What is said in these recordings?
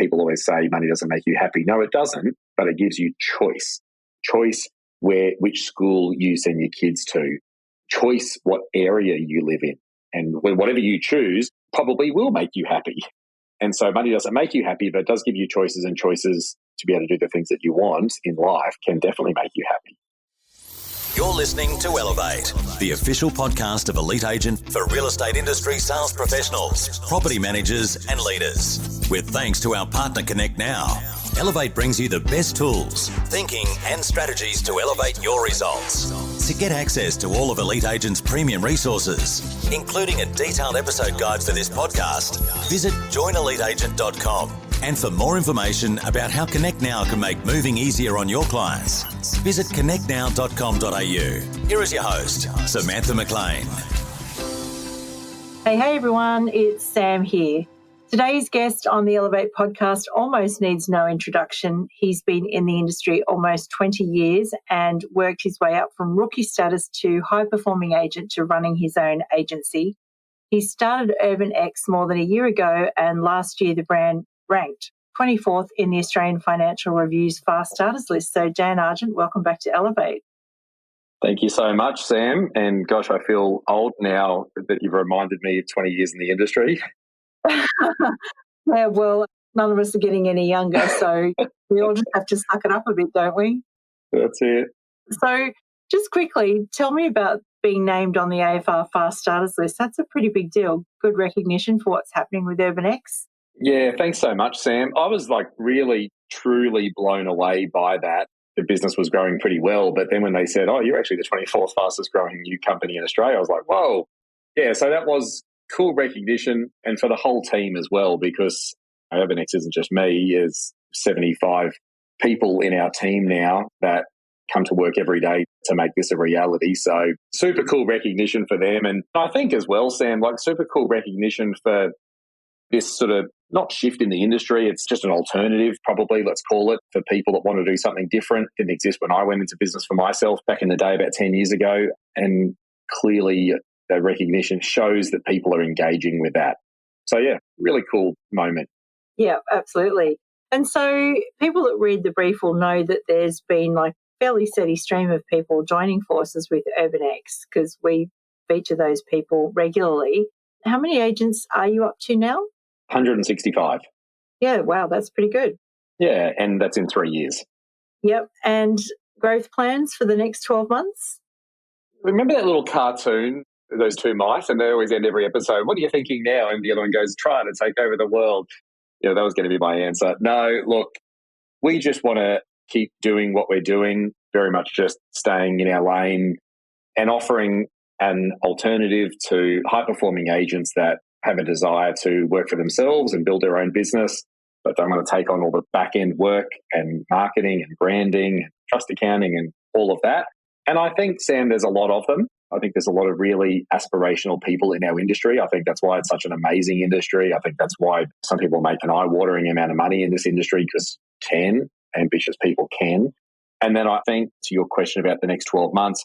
people always say money doesn't make you happy. No, it doesn't, but it gives you choice. Choice which school you send your kids to. Choice what area you live in. And whatever you choose probably will make you happy. And so money doesn't make you happy, but it does give you choices, and choices to be able to do the things that you want in life can definitely make you happy. You're listening to Elevate, the official podcast of Elite Agent for real estate industry sales professionals, property managers and leaders. With thanks to our partner Connect Now, Elevate brings you the best tools, thinking and strategies to elevate your results. To get access to all of Elite Agent's premium resources, including a detailed episode guide for this podcast, visit joineliteagent.com. And for more information about how Connect Now can make moving easier on your clients, visit connectnow.com.au. Here is your host, Samantha McLean. Hey everyone, it's Sam here. Today's guest on the Elevate podcast almost needs no introduction. He's been in the industry almost 20 years and worked his way up from rookie status to high-performing agent to running his own agency. He started UrbanX more than a year ago, and last year the brand ranked 24th in the Australian Financial Review's Fast Starters list. So Dan Argent, welcome back to Elevate. Thank you so much, Sam. And gosh, I feel old now that you've reminded me of 20 years in the industry. Yeah, well, none of us are getting any younger, so we all just have to suck it up a bit, don't we? That's it. So just quickly, tell me about being named on the AFR Fast Starters list. That's a pretty big deal. Good recognition for what's happening with UrbanX. Yeah, thanks so much, Sam. I was really, truly blown away by that. The business was growing pretty well, but then when they said, oh, you're actually the 24th fastest growing new company in Australia, I was like, whoa. Yeah, so that was cool recognition, and for the whole team as well, because UrbanX isn't just me. There's 75 people in our team now that come to work every day to make this a reality. So super cool recognition for them. And I think as well, Sam, super cool recognition for this sort of not shift in the industry. It's just an alternative, probably, let's call it, for people that want to do something different. It didn't exist when I went into business for myself back in the day about 10 years ago. And clearly the recognition shows that people are engaging with that. So yeah, really cool moment. Yeah, absolutely. And so people that read the brief will know that there's been fairly steady stream of people joining forces with UrbanX, because we feature those people regularly. How many agents are you up to now? 165. Yeah, wow, that's pretty good. Yeah, and that's in 3 years. Yep. And growth plans for the next 12 months? Remember that little cartoon, those two mice, and they always end every episode, what are you thinking now? And the other one goes, try to take over the world. Yeah, that was going to be my answer. No, look, we just want to keep doing what we're doing, very much just staying in our lane and offering an alternative to high-performing agents that have a desire to work for themselves and build their own business, but don't want to take on all the back-end work and marketing and branding and trust accounting and all of that. And I think, Sam, there's a lot of them. I think there's a lot of really aspirational people in our industry. I think that's why it's such an amazing industry. I think that's why some people make an eye-watering amount of money in this industry, because ambitious people can. And then I think, to your question about the next 12 months,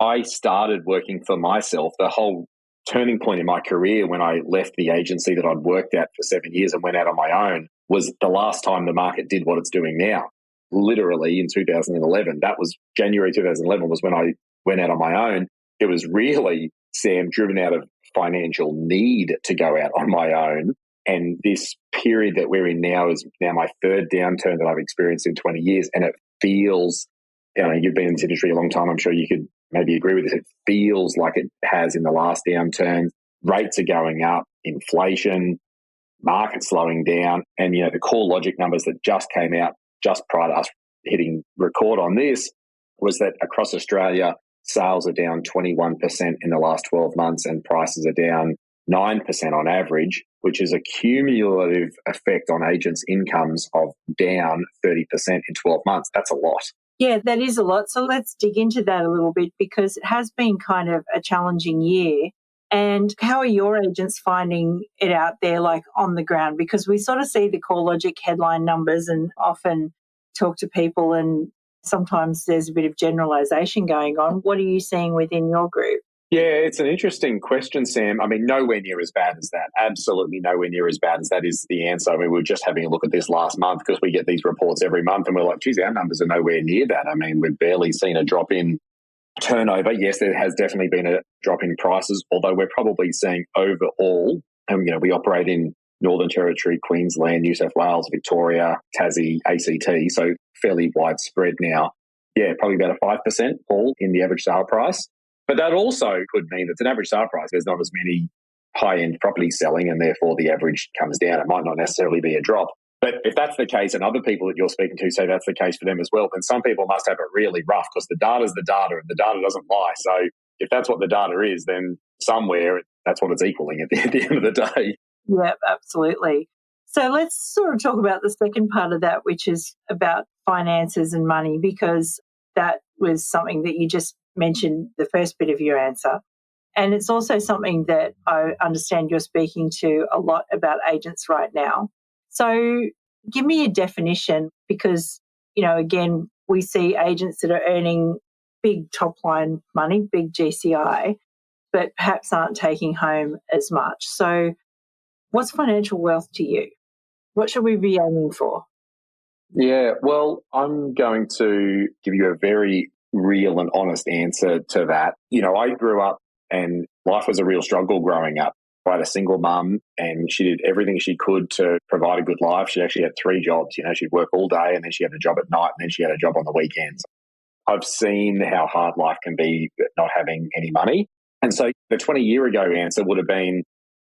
I started working for myself. The whole turning point in my career when I left the agency that I'd worked at for 7 years and went out on my own was the last time the market did what it's doing now. Literally in 2011. That was January 2011 was when I went out on my own. It was really, Sam, driven out of financial need to go out on my own. And this period that we're in now is now my third downturn that I've experienced in 20 years. And it feels, you've been in this industry a long time. I'm sure you could maybe agree with this. It feels like it has in the last downturn. Rates are going up, inflation, market slowing down. And, the core logic numbers that just came out just prior to us hitting record on this was that across Australia, sales are down 21% in the last 12 months and prices are down 9% on average, which is a cumulative effect on agents' incomes of down 30% in 12 months. That's a lot. Yeah, that is a lot. So let's dig into that a little bit, because it has been kind of a challenging year. And how are your agents finding it out there, on the ground? Because we sort of see the CoreLogic headline numbers and often talk to people, and sometimes there's a bit of generalization going on. What are you seeing within your group? Yeah, it's an interesting question, Sam. I mean, nowhere near as bad as that. Absolutely nowhere near as bad as that is the answer. I mean, we were just having a look at this last month because we get these reports every month and we're like, geez, our numbers are nowhere near that. I mean, we've barely seen a drop in turnover. Yes, there has definitely been a drop in prices, although we're probably seeing overall, and we operate in Northern Territory, Queensland, New South Wales, Victoria, Tassie, ACT, so fairly widespread now. Yeah, probably about a 5% fall in the average sale price. But that also could mean that it's an average sale price. There's not as many high-end properties selling and therefore the average comes down. It might not necessarily be a drop. But if that's the case and other people that you're speaking to say that's the case for them as well, then some people must have it really rough because the data's the data and the data doesn't lie. So if that's what the data is, then somewhere that's what it's equaling at the end of the day. Yeah, absolutely. So let's sort of talk about the second part of that, which is about finances and money, because that was something that you just mentioned the first bit of your answer. And it's also something that I understand you're speaking to a lot about agents right now. So give me a definition because, again, we see agents that are earning big top line money, big GCI, but perhaps aren't taking home as much. So what's financial wealth to you? What should we be aiming for? Yeah, well, I'm going to give you a very real and honest answer to that. I grew up and life was a real struggle growing up. I had a single mum and she did everything she could to provide a good life. She actually had 3 jobs. She'd work all day and then she had a job at night and then she had a job on the weekends. I've seen how hard life can be not having any money. And so the 20-year ago answer would have been,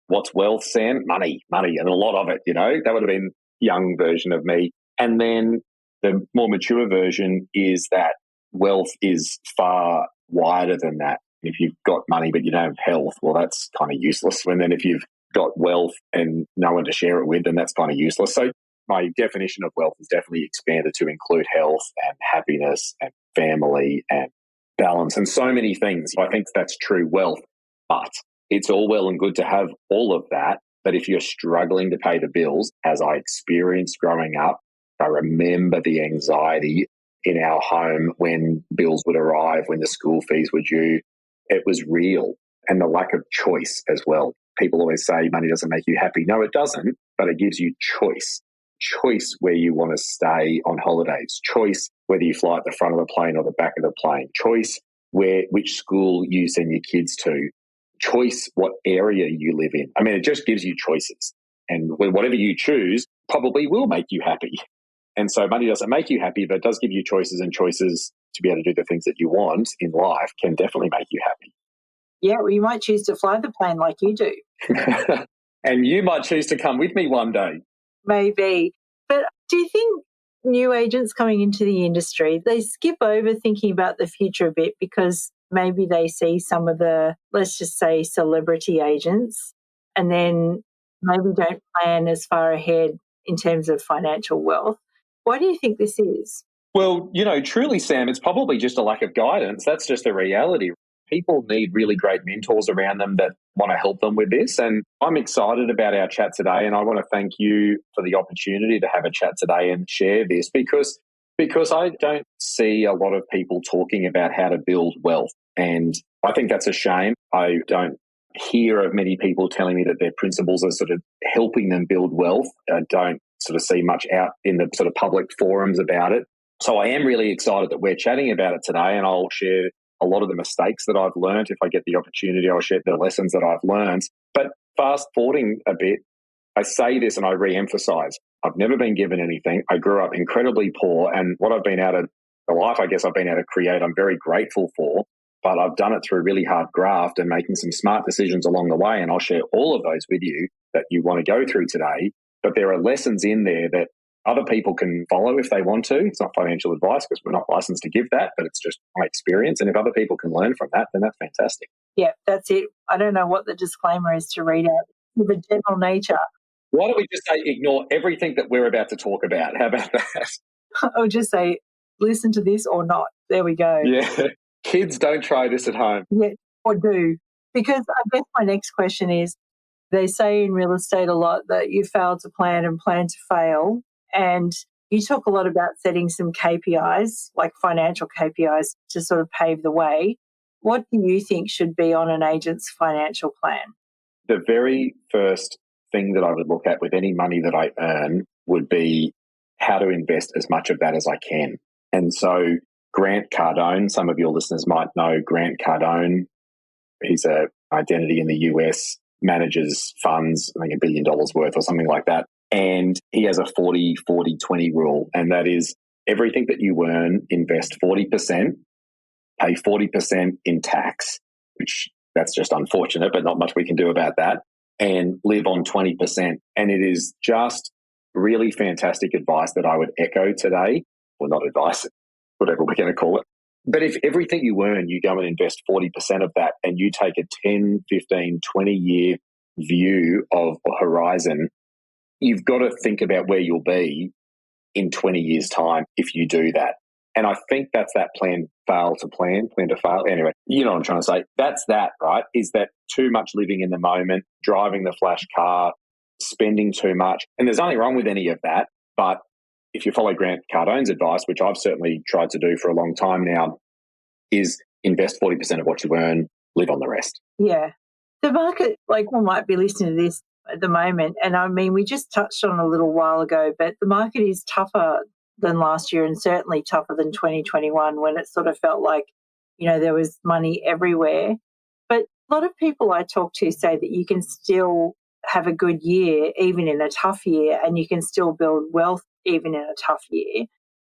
what's wealth, Sam? Money, and a lot of it, that would have been young version of me. And then the more mature version is that wealth is far wider than that. If you've got money but you don't have health, well, that's kind of useless. And then if you've got wealth and no one to share it with, then that's kind of useless. So my definition of wealth is definitely expanded to include health and happiness and family and balance and so many things. I think that's true wealth. But it's all well and good to have all of that. But if you're struggling to pay the bills, as I experienced growing up, I remember the anxiety in our home when bills would arrive, when the school fees were due. It was real. And the lack of choice as well. People always say money doesn't make you happy. No, it doesn't, but it gives you choice. Choice where you want to stay on holidays. Choice whether you fly at the front of the plane or the back of the plane. Choice which school you send your kids to. Choice what area you live in. I mean, it just gives you choices. And whatever you choose probably will make you happy. And so money doesn't make you happy, but it does give you choices, and choices to be able to do the things that you want in life can definitely make you happy. Yeah, well, you might choose to fly the plane like you do. And you might choose to come with me one day. Maybe. But do you think new agents coming into the industry, they skip over thinking about the future a bit because maybe they see some of the, let's just say, celebrity agents and then maybe don't plan as far ahead in terms of financial wealth? Why do you think this is? Well, truly, Sam, it's probably just a lack of guidance. That's just the reality. People need really great mentors around them that want to help them with this. And I'm excited about our chat today. And I want to thank you for the opportunity to have a chat today and share this because I don't see a lot of people talking about how to build wealth. And I think that's a shame. I don't hear of many people telling me that their principles are sort of helping them build wealth. I don't sort of see much out in the sort of public forums about it. So I am really excited that we're chatting about it today, and I'll share a lot of the mistakes that I've learned. If I get the opportunity, I'll share the lessons that I've learned. But fast forwarding a bit, I say this and I re-emphasize, I've never been given anything. I grew up incredibly poor, and what I've been able to, the life I guess I've been able to create, I'm very grateful for, but I've done it through really hard graft and making some smart decisions along the way, and I'll share all of those with you that you want to go through today. But there are lessons in there that other people can follow if they want to. It's not financial advice because we're not licensed to give that, but it's just my experience. And if other people can learn from that, then that's fantastic. Yeah, that's it. I don't know what the disclaimer is to read out with a general nature. Why don't we just say ignore everything that we're about to talk about? How about that? I'll just say listen to this or not. There we go. Yeah. Kids, don't try this at home. Yeah, or do. Because I guess my next question is, they say in real estate a lot that you fail to plan and plan to fail. And you talk a lot about setting some KPIs, like financial KPIs, to sort of pave the way. What do you think should be on an agent's financial plan? The very first thing that I would look at with any money that I earn would be how to invest as much of that as I can. And so Grant Cardone, some of your listeners might know Grant Cardone. He's an identity in the US, manages funds, I think $1 billion worth or something like that. And he has a 40-40-20 rule. And that is everything that you earn, invest 40%, pay 40% in tax, which that's just unfortunate, but not much we can do about that, and live on 20%. And it is just really fantastic advice that I would echo today. Well, not advice, whatever we're going to call it. But if everything you earn, you go and invest 40% of that and you take a 10, 15, 20-year view of a horizon, you've got to think about where you'll be in 20 years' time if you do that. And I think that's that plan to fail. Anyway, you know what I'm trying to say. That's that, right? Is that too much living in the moment, driving the flash car, spending too much. And there's nothing wrong with any of that. But if you follow Grant Cardone's advice, which I've certainly tried to do for a long time now, is invest 40% of what you earn, live on the rest. Yeah. The market, like one might be listening to this at the moment, and I mean, we just touched on a little while ago, but the market is tougher than last year and certainly tougher than 2021 when it sort of felt like, you know, there was money everywhere. But a lot of people I talk to say that you can still have a good year even in a tough year, and you can still build wealth even in a tough year.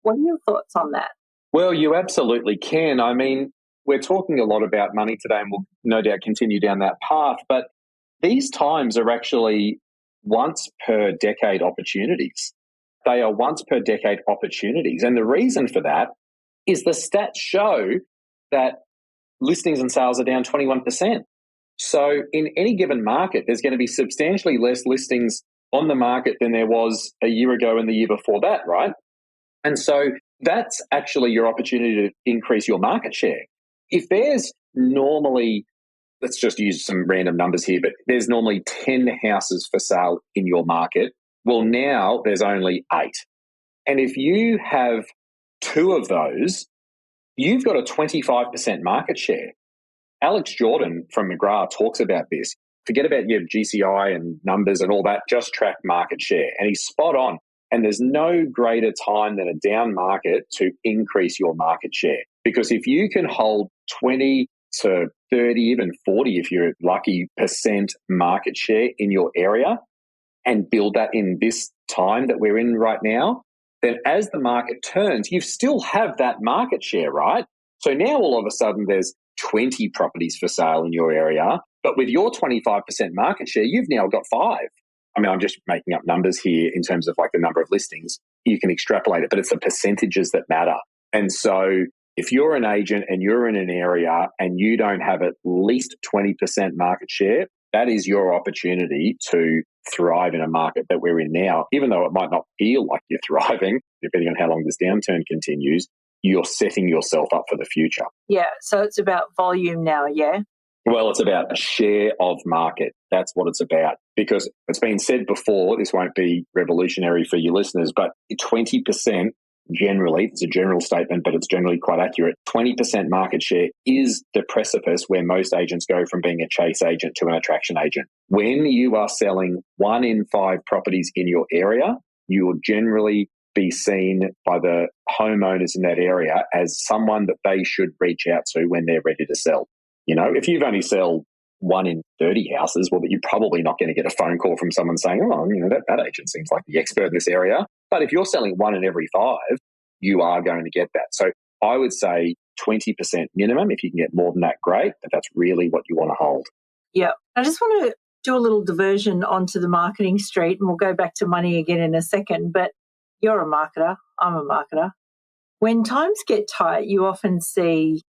What are your thoughts on that? Well, you absolutely can. I mean, we're talking a lot about money today and we'll no doubt continue down that path, but these times are actually once per decade opportunities. They are once per decade opportunities. And the reason for that is the stats show that listings and sales are down 21%. So in any given market, there's going to be substantially less listings on the market than there was a year ago and the year before that, right? And so that's actually your opportunity to increase your market share. If there's normally, let's just use some random numbers here, but there's normally 10 houses for sale in your market. Well, now there's only 8. And if you have 2 of those, you've got a 25% market share. Alex Jordan from McGrath talks about this. Forget about your GCI and numbers and all that, just track market share. And he's spot on. And there's no greater time than a down market to increase your market share. Because if you can hold 20 to 30, even 40, if you're lucky, % market share in your area and build that in this time that we're in right now, then as the market turns, you still have that market share, right? So now all of a sudden there's 20 properties for sale in your area, but with your 25% market share, you've now got 5. I mean, I'm just making up numbers here in terms of like the number of listings. You can extrapolate it, but it's the percentages that matter. And so if you're an agent and you're in an area and you don't have at least 20% market share, that is your opportunity to thrive in a market that we're in now. Even though it might not feel like you're thriving, depending on how long this downturn continues, you're setting yourself up for the future. Yeah, so it's about volume now, yeah? Well, it's about a share of market. That's what it's about. Because it's been said before, this won't be revolutionary for your listeners, but 20% generally, it's a general statement, but it's generally quite accurate. 20% market share is the precipice where most agents go from being a chase agent to an attraction agent. When you are selling 1 in 5 properties in your area, you will generally be seen by the homeowners in that area as someone that they should reach out to when they're ready to sell. You know, if you've only sell 1 in 30 houses, well, you're probably not going to get a phone call from someone saying, oh, you know, that agent seems like the expert in this area. But if you're selling 1 in every 5, you are going to get that. So I would say 20% minimum. If you can get more than that, great. But that's really what you want to hold. Yeah. I just want to do a little diversion onto the marketing street, and we'll go back to money again in a second. But you're a marketer. I'm a marketer. When times get tight, you often see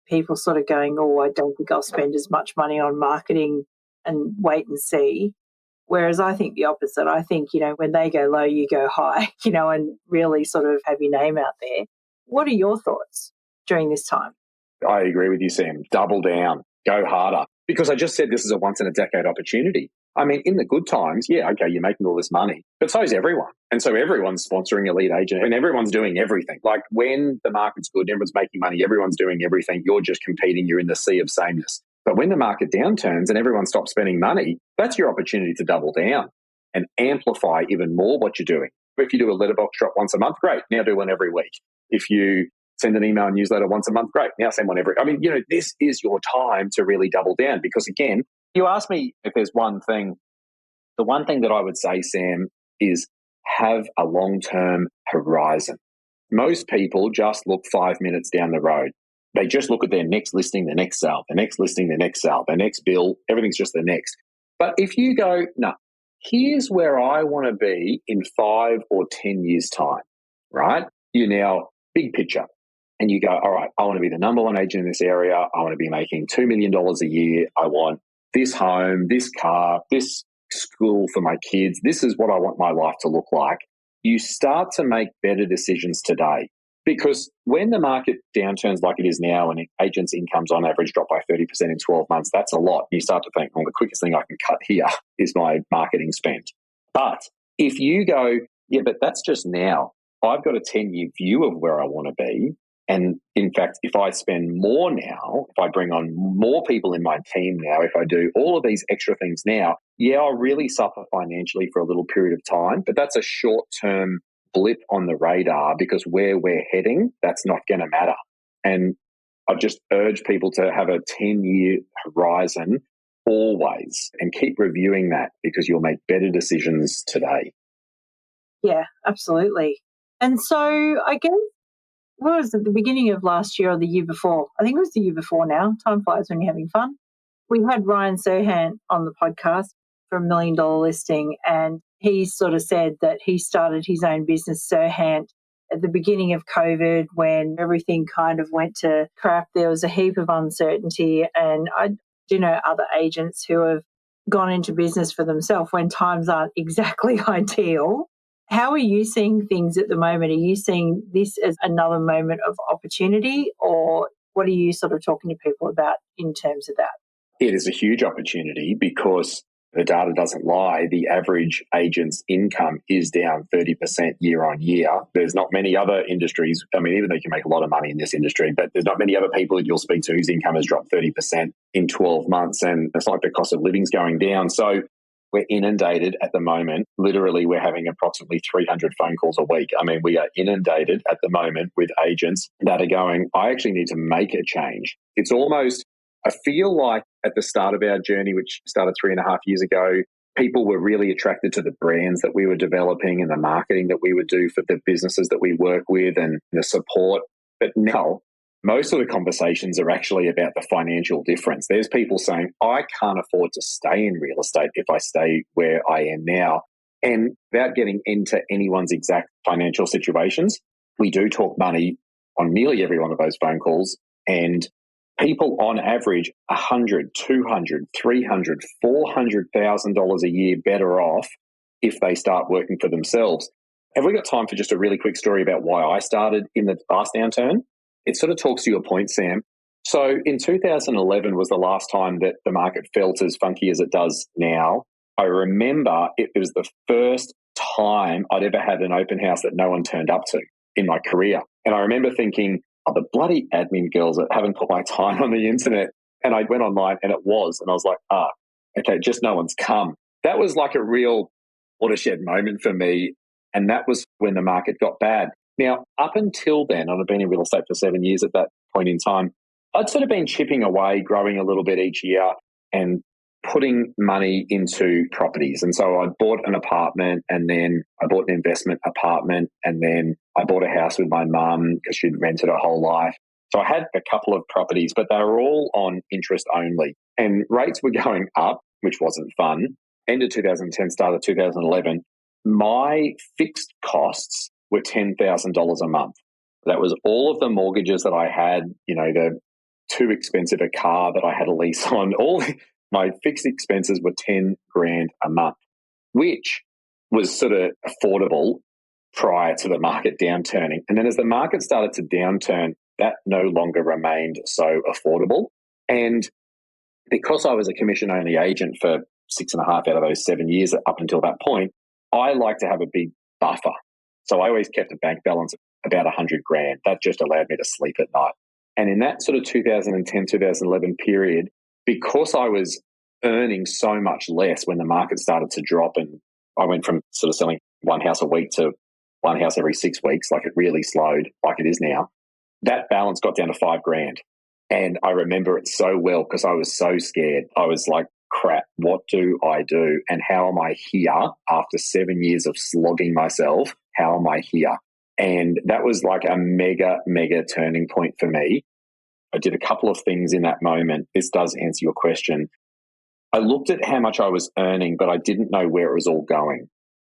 people sort of going, oh, I don't think I'll spend as much money on marketing and wait and see. Whereas I think the opposite. I think, you know, when they go low, you go high, you know, and really sort of have your name out there. What are your thoughts during this time? I agree with you, Sam. Double down, go harder. Because I just said this is a once in a decade opportunity. I mean, in the good times, yeah, okay, you're making all this money, but so is everyone. And so everyone's sponsoring a lead agent and everyone's doing everything. Like when the market's good, everyone's making money, everyone's doing everything. You're just competing. You're in the sea of sameness. But when the market downturns and everyone stops spending money, that's your opportunity to double down and amplify even more what you're doing. If you do a letterbox drop once a month, great. Now do one every week. If you send an email newsletter once a month, great. Now send one every. I mean, this is your time to really double down because, again, you asked me if there's one thing. The one thing that I would say, Sam, is have a long-term horizon. Most people just look 5 minutes down the road. They just look at their next listing, the next sale, the next listing, the next sale, the next bill. Everything's just the next. But if you go, no, here's where I want to be in 5 or 10 years' time, right? You now, big picture. And you go, all right, I want to be the number one agent in this area. I want to be making $2 million a year. I want this home, this car, this school for my kids. This is what I want my life to look like. You start to make better decisions today because when the market downturns like it is now and agents' incomes on average drop by 30% in 12 months, that's a lot. You start to think, well, the quickest thing I can cut here is my marketing spend. But if you go, yeah, but that's just now. I've got a 10-year view of where I want to be. And in fact, if I spend more now, if I bring on more people in my team now, if I do all of these extra things now, yeah, I'll really suffer financially for a little period of time, but that's a short-term blip on the radar because where we're heading, that's not going to matter. And I just urge people to have a 10-year horizon always and keep reviewing that because you'll make better decisions today. Yeah, absolutely. And so I guess what was at the beginning of last year or the year before? I think it was the year before now. Time flies when you're having fun. We had Ryan Serhant on the podcast for $1 Million Listing, and he sort of said that he started his own business, Serhant, at the beginning of COVID when everything kind of went to crap. There was a heap of uncertainty, and I do know other agents who have gone into business for themselves when times aren't exactly ideal. How are you seeing things at the moment? Are you seeing this as another moment of opportunity, or what are you sort of talking to people about in terms of that? It is a huge opportunity because the data doesn't lie. The average agent's income is down 30% year on year. There's not many other industries. I mean, even though you can make a lot of money in this industry, but there's not many other people that you'll speak to whose income has dropped 30% in 12 months. And it's like the cost of living's going down. So we're inundated at the moment. Literally, we're having approximately 300 phone calls a week. I mean, we are inundated at the moment with agents that are going, I actually need to make a change. It's almost, I feel like at the start of our journey, which started 3.5 years ago, people were really attracted to the brands that we were developing and the marketing that we would do for the businesses that we work with and the support. But now, most of the conversations are actually about the financial difference. There's people saying, I can't afford to stay in real estate if I stay where I am now. And without getting into anyone's exact financial situations, we do talk money on nearly every one of those phone calls. And people on average, $100,000, $200,000, $300,000, $400,000 a year better off if they start working for themselves. Have we got time for just a really quick story about why I started in the last downturn? It sort of talks to your point, Sam. So in 2011 was the last time that the market felt as funky as it does now. I remember it was the first time I'd ever had an open house that no one turned up to in my career. And I remember thinking, oh, the bloody admin girls that haven't put my time on the internet. And I went online and it was. And I was like, okay, just no one's come. That was like a real watershed moment for me. And that was when the market got bad. Now, up until then, I've been in real estate for 7 years at that point in time, I'd sort of been chipping away, growing a little bit each year and putting money into properties. And so I bought an apartment and then I bought an investment apartment and then I bought a house with my mum because she'd rented her whole life. So I had a couple of properties, but they were all on interest only. And rates were going up, which wasn't fun. End of 2010, start of 2011, my fixed costs were $10,000 a month. That was all of the mortgages that I had, the too expensive a car that I had a lease on. My fixed expenses were $10,000 a month, which was sort of affordable prior to the market downturning. And then as the market started to downturn, that no longer remained so affordable. And because I was a commission-only agent for 6.5 out of those 7 years up until that point, I like to have a big buffer. So I always kept a bank balance of about 100 grand. That just allowed me to sleep at night. And in that sort of 2010, 2011 period, because I was earning so much less when the market started to drop, and I went from sort of selling one house a week to one house every 6 weeks, like it really slowed like it is now, that balance got down to 5 grand. And I remember it so well because I was so scared. I was like, crap, what do I do? And how am I here after 7 years of slogging myself? How am I here? And that was like a mega, mega turning point for me. I did a couple of things in that moment. This does answer your question. I looked at how much I was earning, but I didn't know where it was all going.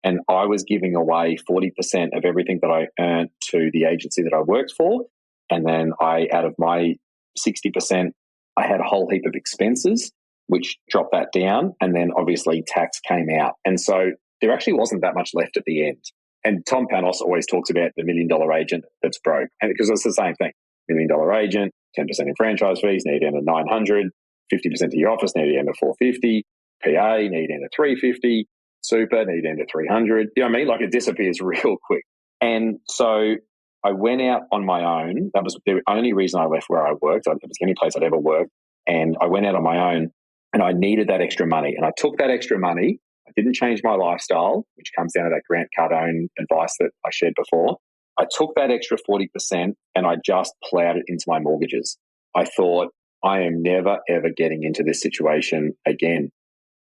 And I was giving away 40% of everything that I earned to the agency that I worked for. And then out of my 60%, I had a whole heap of expenses, which dropped that down. And then obviously tax came out. And so there actually wasn't that much left at the end. And Tom Panos always talks about the $1 million agent that's broke. And because it's the same thing, $1 million agent, 10% in franchise fees, need to end at 900, 50% to your office, need to end at 450, PA, need to end at 350, super, need to end at 300. You know what I mean? Like it disappears real quick. And so I went out on my own. That was the only reason I left where I worked. It was the only place I'd ever worked. And I went out on my own and I needed that extra money. And I took that extra money. I didn't change my lifestyle, which comes down to that Grant Cardone advice that I shared before. I took that extra 40% and I just plowed it into my mortgages. I thought, I am never, ever getting into this situation again.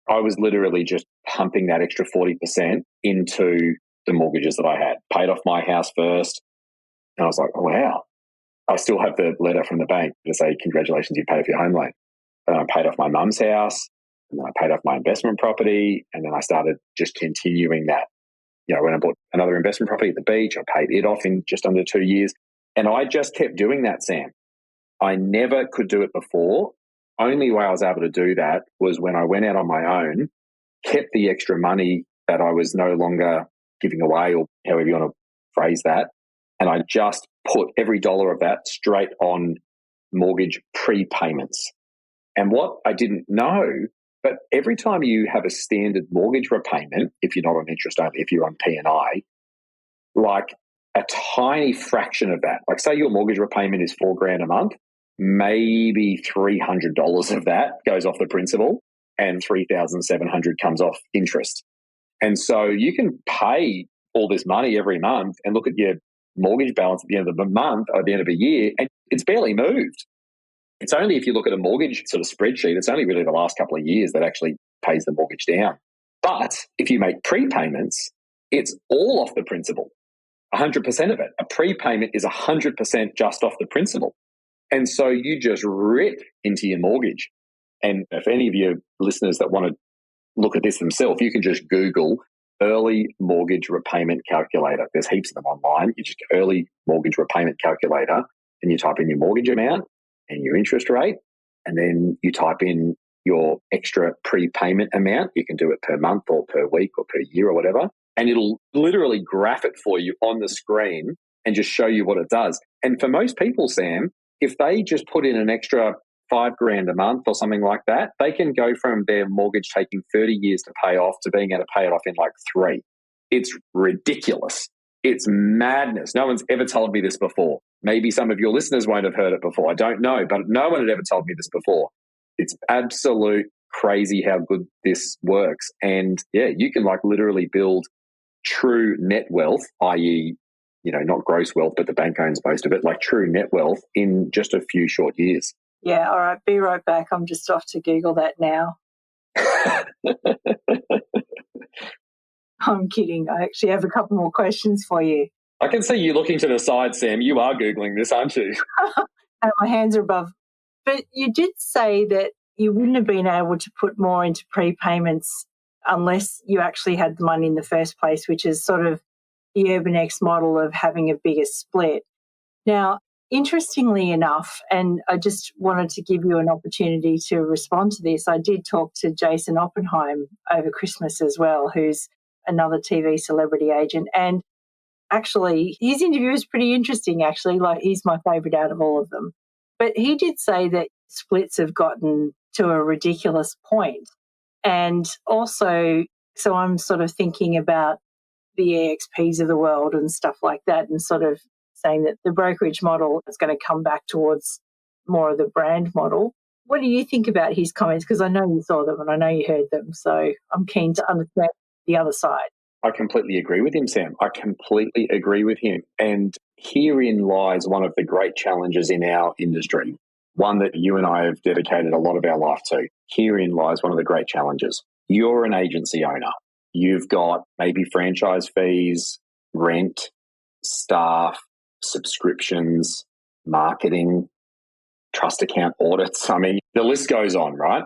I was literally just pumping that extra 40% into the mortgages that I had. Paid off my house first. And I was like, oh, wow. I still have the letter from the bank to say, congratulations, you paid off your home loan. And I paid off my mum's house. And then I paid off my investment property. And then I started just continuing that. You know, when I bought another investment property at the beach, I paid it off in just under 2 years. And I just kept doing that, Sam. I never could do it before. Only way I was able to do that was when I went out on my own, kept the extra money that I was no longer giving away, or however you want to phrase that, and I just put every dollar of that straight on mortgage prepayments. And what I didn't know, but every time you have a standard mortgage repayment, if you're not on interest only, if you're on P&I, like a tiny fraction of that, like say your mortgage repayment is $4,000 a month, maybe $300 of that goes off the principal and $3,700 comes off interest. And so you can pay all this money every month and look at your mortgage balance at the end of the month or at the end of a year, and it's barely moved. It's only if you look at a mortgage sort of spreadsheet, it's only really the last couple of years that actually pays the mortgage down. But if you make prepayments, it's all off the principal, 100% of it. A prepayment is 100% just off the principal. And so you just rip into your mortgage. And if any of your listeners that want to look at this themselves, you can just Google early mortgage repayment calculator. There's heaps of them online. You just early mortgage repayment calculator and you type in your mortgage amount and your interest rate. And then you type in your extra prepayment amount. You can do it per month or per week or per year or whatever. And it'll literally graph it for you on the screen and just show you what it does. And for most people, Sam, if they just put in an extra $5,000 a month or something like that, they can go from their mortgage taking 30 years to pay off to being able to pay it off in like 3. It's ridiculous. It's madness. No one's ever told me this before. Maybe some of your listeners won't have heard it before. I don't know, but no one had ever told me this before. It's absolute crazy how good this works. And yeah, you can like literally build true net wealth, i.e., you know, not gross wealth, but the bank owns most of it, like true net wealth in just a few short years. Yeah, all right, be right back. I'm just off to Google that now. I'm kidding. I actually have a couple more questions for you. I can see you looking to the side, Sam. You are Googling this, aren't you? And my hands are above. But you did say that you wouldn't have been able to put more into prepayments unless you actually had the money in the first place, which is sort of the UrbanX model of having a bigger split. Now, interestingly enough, and I just wanted to give you an opportunity to respond to this, I did talk to Jason Oppenheim over Christmas as well, who's another TV celebrity agent. And actually, his interview is pretty interesting, actually. Like, he's my favourite out of all of them. But he did say that splits have gotten to a ridiculous point. And also, so I'm sort of thinking about the EXPs of the world and stuff like that, and sort of saying that the brokerage model is going to come back towards more of the brand model. What do you think about his comments? Because I know you saw them and I know you heard them. So I'm keen to understand the other side. I completely agree with him, Sam. I completely agree with him. And herein lies one of the great challenges in our industry, one that you and I have dedicated a lot of our life to. Herein lies one of the great challenges. You're an agency owner. You've got maybe franchise fees, rent, staff, subscriptions, marketing, trust account audits. I mean, the list goes on, right?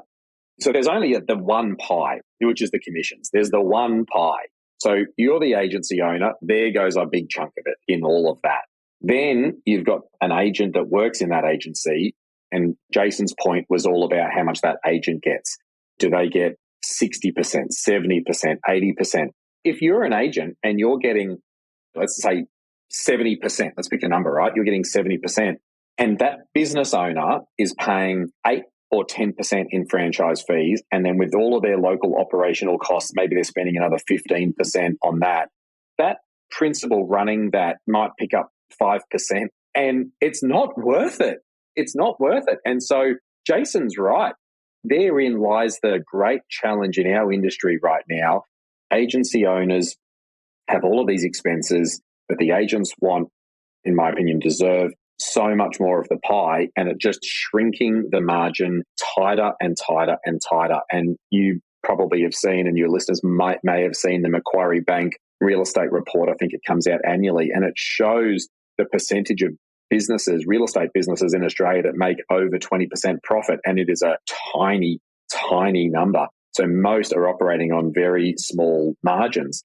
So there's only the one pie, which is the commissions. There's the one pie. So you're the agency owner. There goes a big chunk of it in all of that. Then you've got an agent that works in that agency. And Jason's point was all about how much that agent gets. Do they get 60%, 70%, 80%? If you're an agent and you're getting, let's say 70%, let's pick a number, right? You're getting 70%. And that business owner is paying 8 or 10% in franchise fees. And then with all of their local operational costs, maybe they're spending another 15% on that. That principal running that might pick up 5%. And it's not worth it. It's not worth it. And so Jason's right. Therein lies the great challenge in our industry right now. Agency owners have all of these expenses that the agents want, in my opinion, deserve so much more of the pie, and it just shrinking the margin tighter and tighter and tighter. And you probably have seen, and your listeners may have seen, the Macquarie Bank real estate report. I think it comes out annually, and it shows the percentage of businesses, real estate businesses in Australia that make over 20% profit, and it is a tiny, tiny number. So most are operating on very small margins.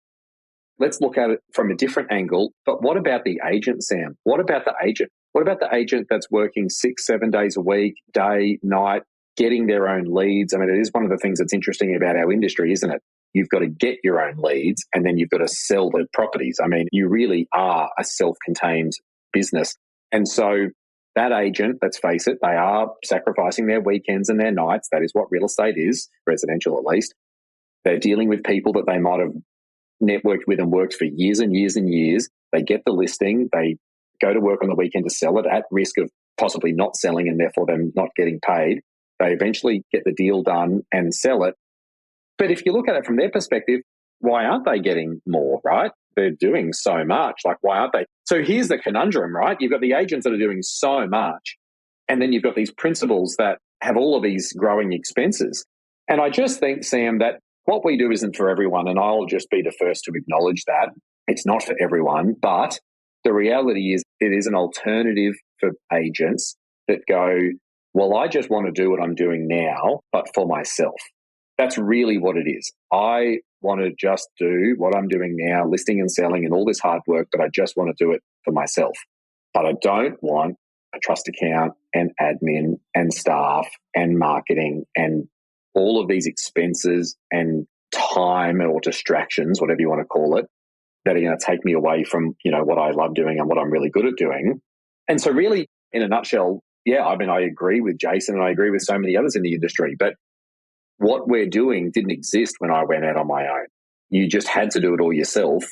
Let's look at it from a different angle. But what about the agent, Sam? What about the agent? What about the agent that's working 6-7 days a week, day, night, getting their own leads? I mean, it is one of the things that's interesting about our industry, isn't it? You've got to get your own leads and then you've got to sell the properties. I mean, you really are a self-contained business. And so that agent, let's face it, they are sacrificing their weekends and their nights. That is what real estate is, residential at least. They're dealing with people that they might have networked with and worked for years and years and years. They get the listing, they go to work on the weekend to sell it at risk of possibly not selling and therefore them not getting paid. They eventually get the deal done and sell it. But if you look at it from their perspective, why aren't they getting more, right? They're doing so much. Like, why aren't they? So here's the conundrum, right? You've got the agents that are doing so much, and then you've got these principals that have all of these growing expenses. And I just think, Sam, that what we do isn't for everyone, and I'll just be the first to acknowledge that. It's not for everyone, but the reality is it is an alternative for agents that go, well, I just want to do what I'm doing now, but for myself. That's really what it is. I want to just do what I'm doing now, listing and selling and all this hard work, but I just want to do it for myself. But I don't want a trust account and admin and staff and marketing and all of these expenses and time or distractions, whatever you want to call it, that are going to take me away from, what I love doing and what I'm really good at doing. And so really, in a nutshell, yeah, I mean, I agree with Jason and I agree with so many others in the industry, but what we're doing didn't exist when I went out on my own. You just had to do it all yourself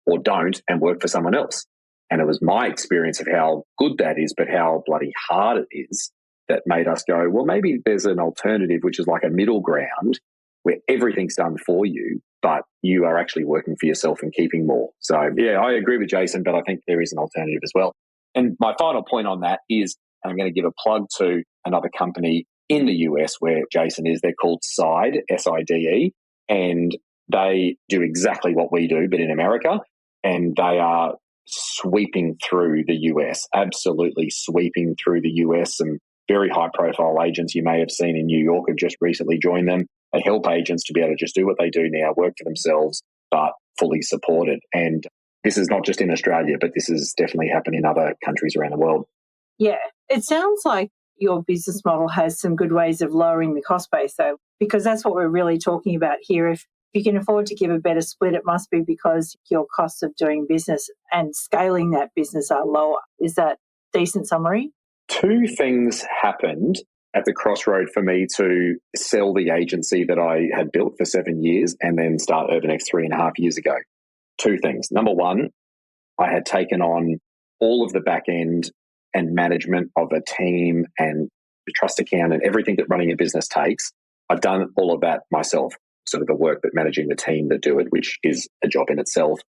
or don't and work for someone else. And it was my experience of how good that is, but how bloody hard it is, that made us go, well, maybe there's an alternative, which is like a middle ground where everything's done for you, but you are actually working for yourself and keeping more. So, yeah, I agree with Jason, but I think there is an alternative as well. And my final point on that is, and I'm going to give a plug to another company in the US where Jason is. They're called SIDE, S-I-D-E, and they do exactly what we do, but in America, and they are sweeping through the US, absolutely sweeping through the US. Some very high-profile agents you may have seen in New York have just recently joined them. They help agents to be able to just do what they do now, work for themselves, but fully supported. And this is not just in Australia, but this is definitely happening in other countries around the world. Yeah, it sounds like your business model has some good ways of lowering the cost base, though, because that's what we're really talking about here. If you can afford to give a better split, it must be because your costs of doing business and scaling that business are lower. Is that a decent summary? Two things happened at the crossroad for me to sell the agency that I had built for 7 years and then start UrbanX 3.5 years ago. Two things. Number one, I had taken on all of the back end and management of a team and the trust account and everything that running a business takes. I've done all of that myself, sort of the work that managing the team that do it, which is a job in itself.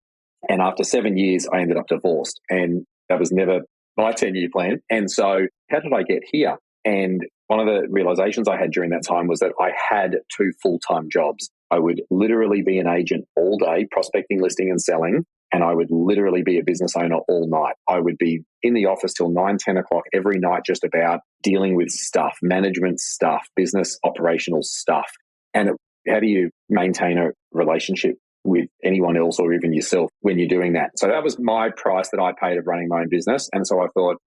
And after 7 years, I ended up divorced, and that was never my 10-year plan. And so how did I get here? And one of the realizations I had during that time was that I had 2 full-time jobs. I would literally be an agent all day, prospecting, listing, and selling. And I would literally be a business owner all night. I would be in the office till 9, 10 o'clock every night, just about dealing with stuff, management stuff, business operational stuff. And how do you maintain a relationship with anyone else or even yourself when you're doing that? So that was my price that I paid of running my own business. And so I thought,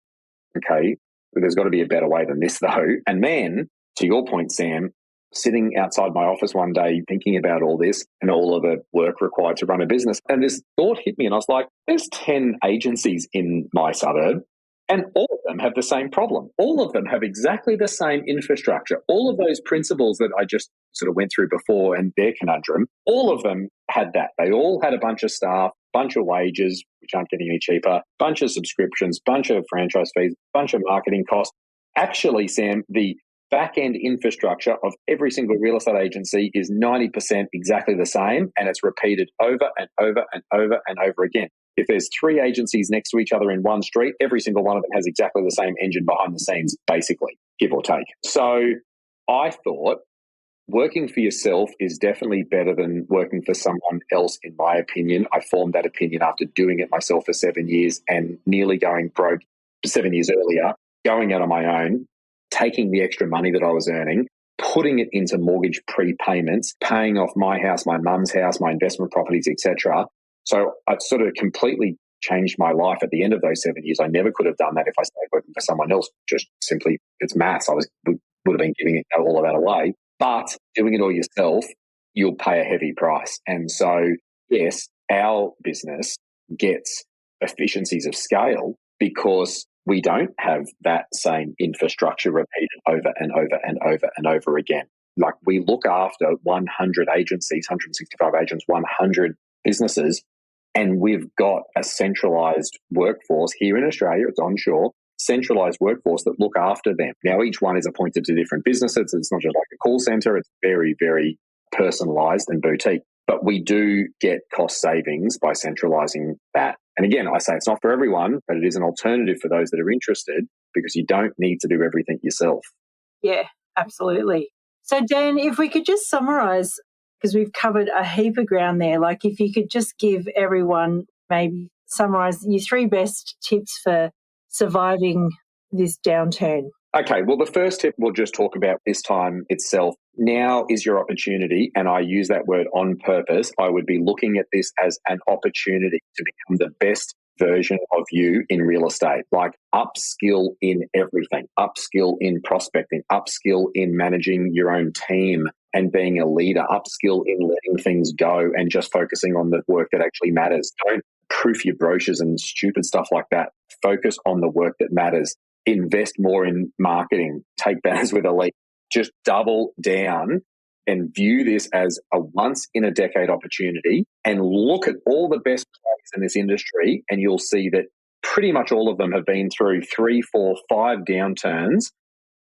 okay, there's got to be a better way than this though. And then, to your point, Sam, sitting outside my office one day thinking about all this and all of the work required to run a business. And this thought hit me and I was like, there's 10 agencies in my suburb and all of them have the same problem. All of them have exactly the same infrastructure. All of those principles that I just sort of went through before and their conundrum, all of them had that. They all had a bunch of staff, bunch of wages, which aren't getting any cheaper, bunch of subscriptions, bunch of franchise fees, bunch of marketing costs. Actually, Sam, the back-end infrastructure of every single real estate agency is 90% exactly the same, and it's repeated over and over and over and over again. If there's 3 agencies next to each other in one street, every single one of them has exactly the same engine behind the scenes, basically, give or take. So I thought working for yourself is definitely better than working for someone else, in my opinion. I formed that opinion after doing it myself for 7 years and nearly going broke 7 years earlier, going out on my own, taking the extra money that I was earning, putting it into mortgage prepayments, paying off my house, my mum's house, my investment properties, etc. So I sort of completely changed my life at the end of those 7 years. I never could have done that if I stayed working for someone else. Just simply, it's maths. Would have been giving all of that away. But doing it all yourself, you'll pay a heavy price. And so, yes, our business gets efficiencies of scale because we don't have that same infrastructure repeated over and over and over and over again. Like, we look after 100 agencies, 165 agents, 100 businesses, and we've got a centralized workforce here in Australia. It's onshore, centralized workforce that look after them. Now, each one is appointed to different businesses. It's not just like a call center. It's very, very personalized and boutique. But we do get cost savings by centralizing that. And again, I say it's not for everyone, but it is an alternative for those that are interested because you don't need to do everything yourself. Yeah, absolutely. So, Dan, if we could just summarize, because we've covered a heap of ground there, like if you could just give everyone, maybe summarize your 3 best tips for surviving this downturn. Okay, well, the first tip we'll just talk about this time itself. Now is your opportunity, and I use that word on purpose. I would be looking at this as an opportunity to become the best version of you in real estate, like upskill in everything, upskill in prospecting, upskill in managing your own team and being a leader, upskill in letting things go and just focusing on the work that actually matters. Don't proof your brochures and stupid stuff like that. Focus on the work that matters. Invest more in marketing, take banners with a lead, just double down and view this as a once-in-a-decade opportunity and look at all the best players in this industry and you'll see that pretty much all of them have been through 3, 4, 5 downturns.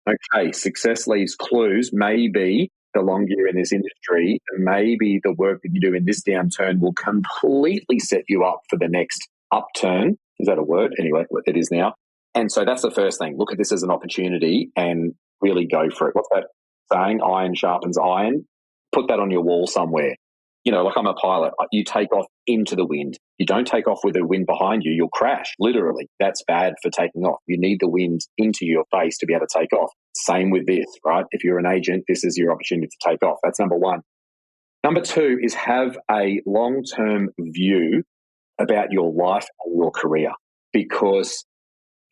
Okay, success leaves clues. Maybe the longer you're in this industry, maybe the work that you do in this downturn will completely set you up for the next upturn. Is that a word? Anyway, it is now. And so that's the first thing. Look at this as an opportunity and really go for it. What's that saying? Iron sharpens iron. Put that on your wall somewhere. You know, like I'm a pilot. You take off into the wind. You don't take off with the wind behind you. You'll crash, literally. That's bad for taking off. You need the wind into your face to be able to take off. Same with this, right? If you're an agent, this is your opportunity to take off. That's number 1. Number 2 is have a long-term view about your life and your career, because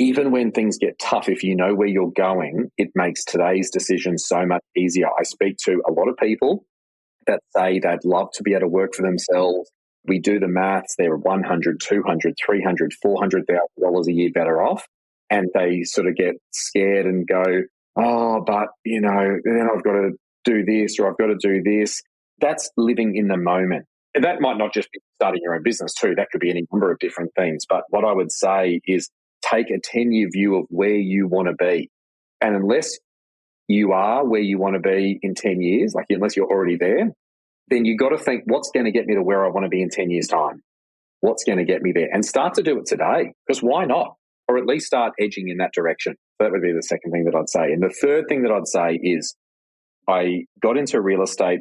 even when things get tough, if you know where you're going, it makes today's decisions so much easier. I speak to a lot of people that say they'd love to be able to work for themselves. We do the maths, they're $100,000, $200,000, $300,000, $400,000 a year better off. And they sort of get scared and go, but, then I've got to do this or I've got to do this. That's living in the moment. And that might not just be starting your own business too. That could be any number of different things. But what I would say is take a 10-year view of where you want to be. And unless you are where you want to be in 10 years, like unless you're already there, then you got to think, what's going to get me to where I want to be in 10 years' time? What's going to get me there? And start to do it today, because why not? Or at least start edging in that direction. That would be the second thing that I'd say. And the third thing that I'd say is I got into real estate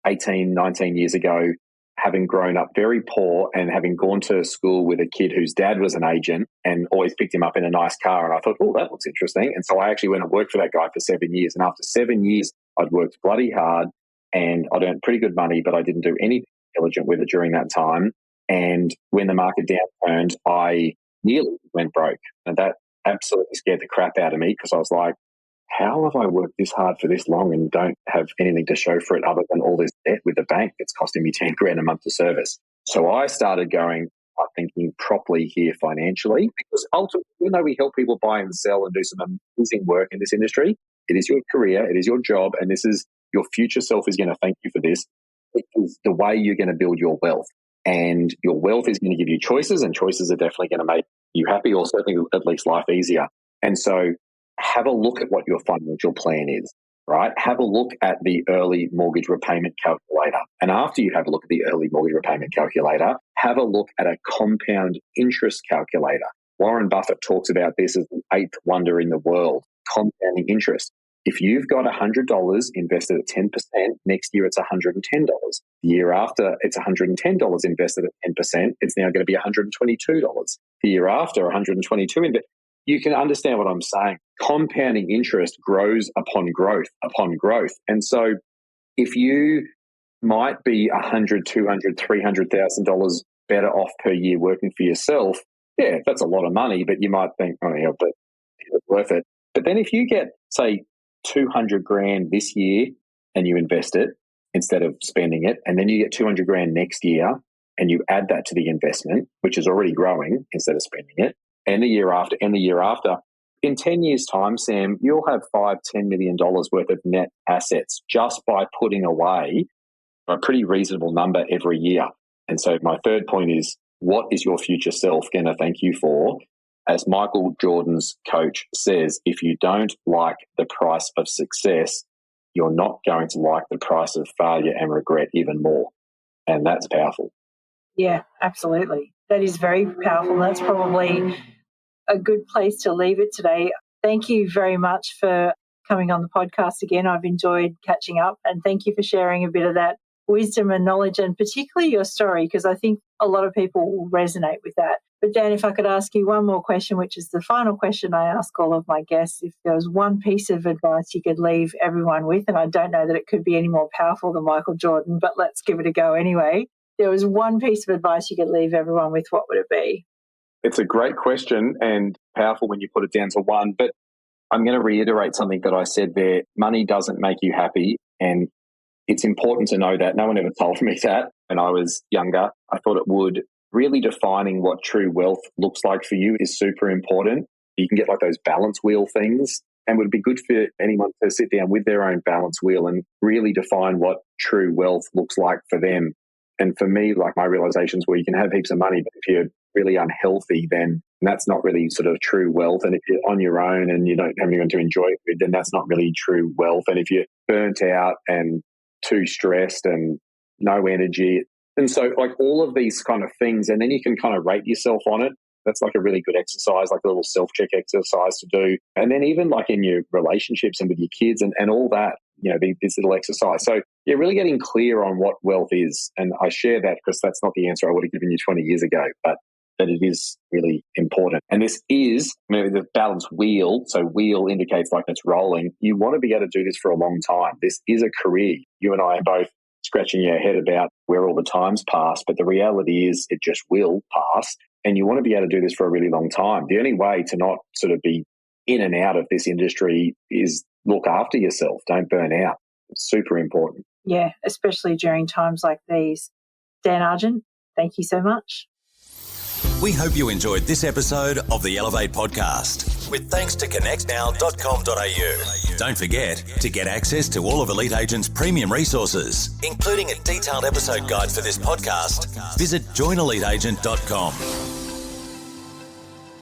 18, 19 years ago, having grown up very poor and having gone to school with a kid whose dad was an agent and always picked him up in a nice car. And I thought, oh, that looks interesting. And so I actually went and worked for that guy for 7 years. And after 7 years, I'd worked bloody hard and I'd earned pretty good money, but I didn't do anything intelligent with it during that time. And when the market downturned, I nearly went broke. And that absolutely scared the crap out of me, because I was like, how have I worked this hard for this long and don't have anything to show for it other than all this debt with the bank that's costing me 10 grand a month to service? So I started thinking properly here financially, because ultimately, even though we help people buy and sell and do some amazing work in this industry, it is your career, it is your job, and this is your future self is going to thank you for this. It is the way you're going to build your wealth. And your wealth is going to give you choices, and choices are definitely going to make you happy, or certainly at least life easier. And so have a look at what your financial plan is, right? Have a look at the early mortgage repayment calculator. And after you have a look at the early mortgage repayment calculator, have a look at a compound interest calculator. Warren Buffett talks about this as the eighth wonder in the world, compounding interest. If you've got $100 invested at 10%, next year it's $110. The year after, it's $110 invested at 10%. It's now going to be $122. The year after, $122. You can understand what I'm saying. Compounding interest grows upon growth, And so if you might be $100,000, $200,000, $300,000 better off per year working for yourself, yeah, that's a lot of money, but you might think, oh yeah, but it's worth it. But then if you get, say, 200 grand this year and you invest it instead of spending it, and then you get 200 grand next year and you add that to the investment, which is already growing instead of spending it, and the year after, in 10 years' time, Sam, you'll have $5-10 million worth of net assets just by putting away a pretty reasonable number every year. And so my third point is, what is your future self going to thank you for? As Michael Jordan's coach says, if you don't like the price of success, you're not going to like the price of failure and regret even more. And that's powerful. Yeah, absolutely. That is very powerful. That's probably a good place to leave it today. Thank you very much for coming on the podcast again. I've enjoyed catching up, and thank you for sharing a bit of that wisdom and knowledge, and particularly your story, because I think a lot of people will resonate with that. But Dan, if I could ask you one more question, which is the final question I ask all of my guests, if there was one piece of advice you could leave everyone with, and I don't know that it could be any more powerful than Michael Jordan, but let's give it a go anyway. There was one piece of advice you could leave everyone with, what would it be? It's a great question and powerful when you put it down to one, but I'm going to reiterate something that I said there. Money doesn't make you happy, and it's important to know that. No one ever told me that when I was younger. I thought it would. Really defining what true wealth looks like for you is super important. You can get like those balance wheel things, and it would be good for anyone to sit down with their own balance wheel and really define what true wealth looks like for them. And for me, like my realizations were, you can have heaps of money, but if you're really unhealthy, then that's not really sort of true wealth. And if you're on your own and you don't have anyone to enjoy it with, then that's not really true wealth. And if you're burnt out and too stressed and no energy, and so like all of these kind of things, and then you can kind of rate yourself on it. That's like a really good exercise, like a little self-check exercise to do. And then even like in your relationships and with your kids and all that, this little exercise. So you're really getting clear on what wealth is. And I share that because that's not the answer I would have given you 20 years ago, but that it is really important. And this is the balance wheel. So wheel indicates like it's rolling. You want to be able to do this for a long time. This is a career. You and I are both scratching your head about where all the times pass, but the reality is it just will pass. And you want to be able to do this for a really long time. The only way to not sort of be in and out of this industry is look after yourself. Don't burn out. It's super important. Yeah, especially during times like these. Dan Argent, thank you so much. We hope you enjoyed this episode of the Elevate Podcast, with thanks to connectnow.com.au. Don't forget, to get access to all of Elite Agent's premium resources, including a detailed episode guide for this podcast, visit joineliteagent.com.